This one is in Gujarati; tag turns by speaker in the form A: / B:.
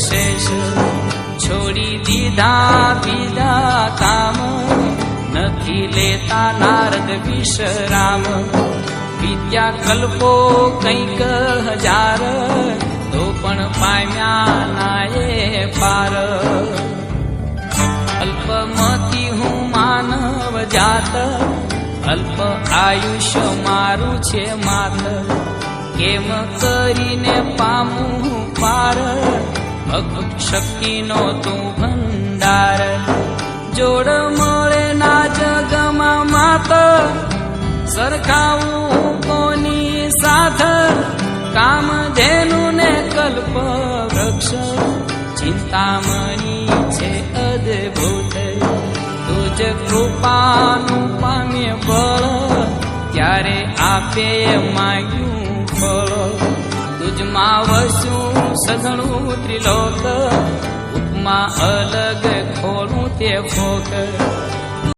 A: શેષ છોડી દીધા બીજા કામ નથી લેતા નારદ વિશ્રામ વિદ્યા કલ્પો કંઈક હજાર તો પણ પામ્યા નાયે પાર અલ્પમતી હું માનવ જાત અલ્પ આયુષ્ય મારું છે માત કેમ કરીને પામું પાર ભક્ત શક્તિનો તું ભંડાર જોડ મળે ના જગમાં માત સરખાવું કોની સાથ કામધેનુ ને કલ્પ વૃક્ષ ચિંતામણી છે અદ્ભુત તુજ કૃપાનું પામ્ય બળ ત્યારે આપે માગ્યું ફળ તુજમાં વસું સઘળું ત્રિલોક ઉપમા અલગ ખોલું તે ફોક